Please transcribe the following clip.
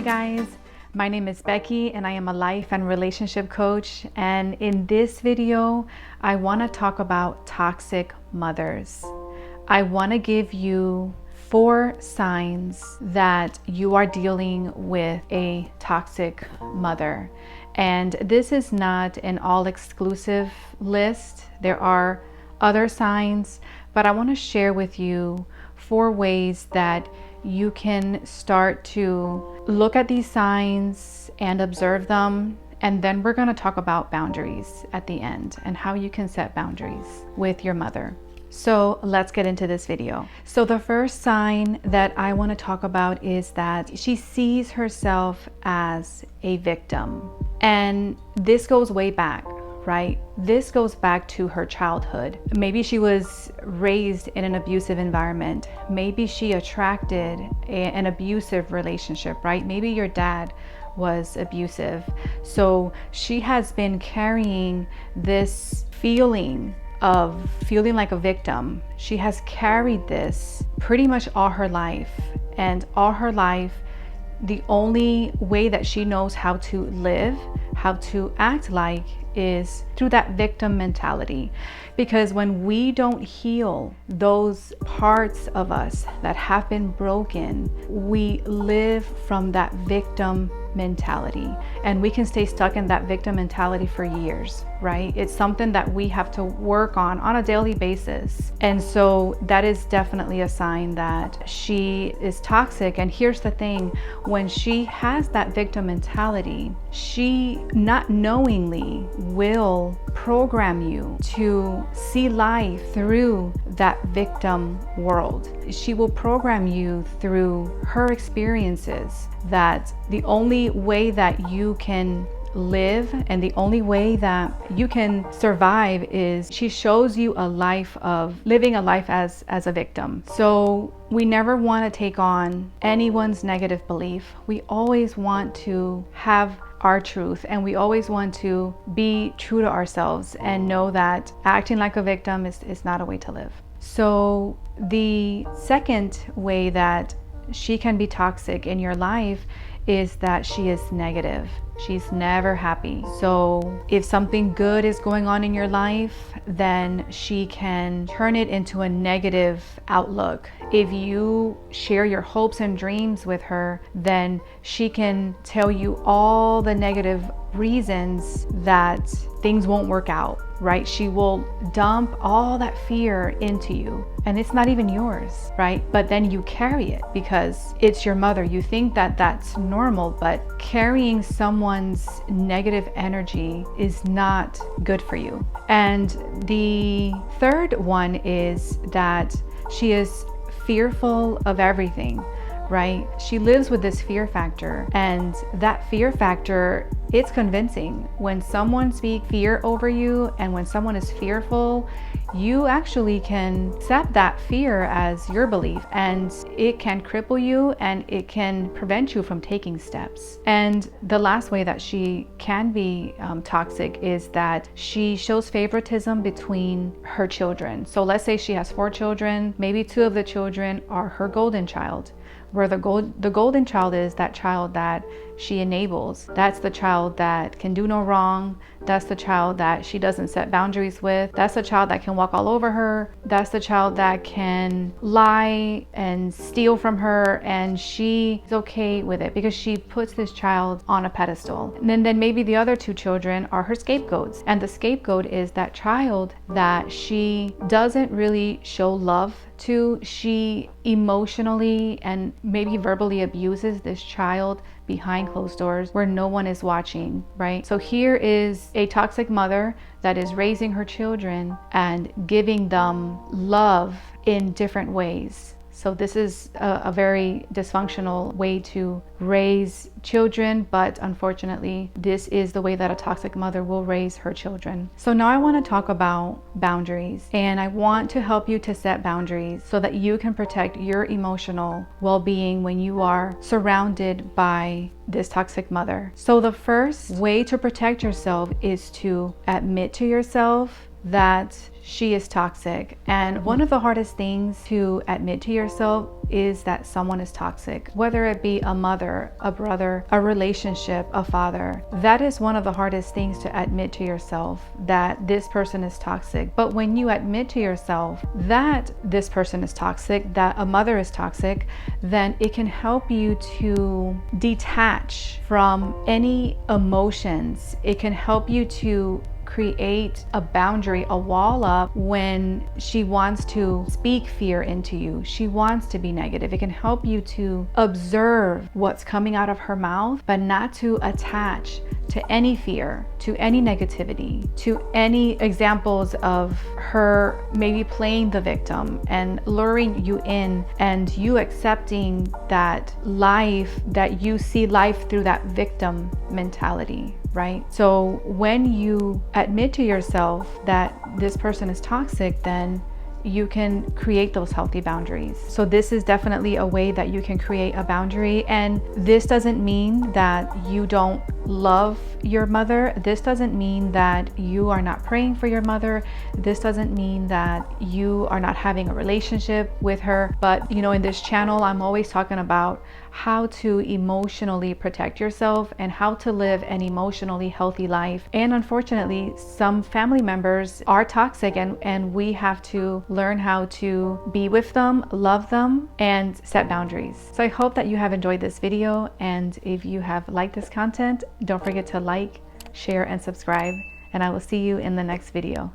guys, my name is Becky and I am a life and relationship coach, and in this video I want to talk about toxic mothers. I want to give you 4 signs that you are dealing with a toxic mother. And this is not an all-exclusive list. There are other signs, but I want to share with you 4 ways that you can start to look at these signs and observe them. And then we're going to talk about boundaries at the end and how you can set boundaries with your mother. So let's get into this video. So the first sign that I want to talk about is that she sees herself as a victim. And this goes way back, right? This goes back to her childhood. Maybe she was raised in an abusive environment. Maybe she attracted an abusive relationship, right? Maybe your dad was abusive. So she has been carrying this feeling of feeling like a victim. She has carried this pretty much all her life. And all her life, the only way that she knows how to live, how to act like, is through that victim mentality. Because when we don't heal those parts of us that have been broken, we live from that victim mentality, and we can stay stuck in that victim mentality for years, right? It's something that we have to work on a daily basis. And so that is definitely a sign that she is toxic. And here's the thing, when she has that victim mentality, she not knowingly will program you to see life through that victim world. She will program you through her experiences that the only way that you can live and the only way that you can survive is she shows you a life of living a life as a victim. So we never want to take on anyone's negative belief. We always want to have our truth, and we always want to be true to ourselves and know that acting like a victim is not a way to live. So the second way that she can be toxic in your life is that she is negative. She's never happy. So if something good is going on in your life, then she can turn it into a negative outlook. If you share your hopes and dreams with her, then she can tell you all the negative reasons that things won't work out, right? She will dump all that fear into you, and it's not even yours, right? But then you carry it because it's your mother. You think that that's normal, but carrying someone's negative energy is not good for you. And the third one is that she is fearful of everything, right? She lives with this fear factor, and that fear factor, it's convincing. When someone speaks fear over you and when someone is fearful, you actually can accept that fear as your belief, and it can cripple you and it can prevent you from taking steps. And the last way that she can be toxic is that she shows favoritism between her children. So let's say she has 4 children, maybe 2 of the children are her golden child, where the golden child is that child that she enables. That's the child that can do no wrong. That's the child that she doesn't set boundaries with. That's the child that can walk all over her. That's the child that can lie and steal from her, and she's okay with it because she puts this child on a pedestal. And then maybe the other 2 children are her scapegoats, and the scapegoat is that child that she doesn't really show love to. She emotionally and maybe verbally abuses this child behind closed doors where no one is watching, right? So here is a toxic mother that is raising her children and giving them love in different ways. So this is a very dysfunctional way to raise children, but unfortunately, this is the way that a toxic mother will raise her children. So now I want to talk about boundaries, and I want to help you to set boundaries so that you can protect your emotional well-being when you are surrounded by this toxic mother. So the first way to protect yourself is to admit to yourself that she is toxic. And one of the hardest things to admit to yourself is that someone is toxic, whether it be a mother, a brother, a relationship, a father. That is one of the hardest things to admit to yourself, that this person is toxic. But when you admit to yourself that this person is toxic, that a mother is toxic, then it can help you to detach from any emotions. It can help you to create a boundary, a wall up when she wants to speak fear into you. She wants to be negative. It can help you to observe what's coming out of her mouth, but not to attach to any fear, to any negativity, to any examples of her maybe playing the victim and luring you in, and you accepting that you see life through that victim mentality, right? So when you admit to yourself that this person is toxic, then you can create those healthy boundaries. So this is definitely a way that you can create a boundary. And this doesn't mean that you don't love your mother. This doesn't mean that you are not praying for your mother. This doesn't mean that you are not having a relationship with her. But you know, in this channel, I'm always talking about how to emotionally protect yourself and how to live an emotionally healthy life. And unfortunately, some family members are toxic, and we have to learn how to be with them, love them, and set boundaries. So I hope that you have enjoyed this video, and if you have liked this content, don't forget to like, share, and subscribe, and I will see you in the next video.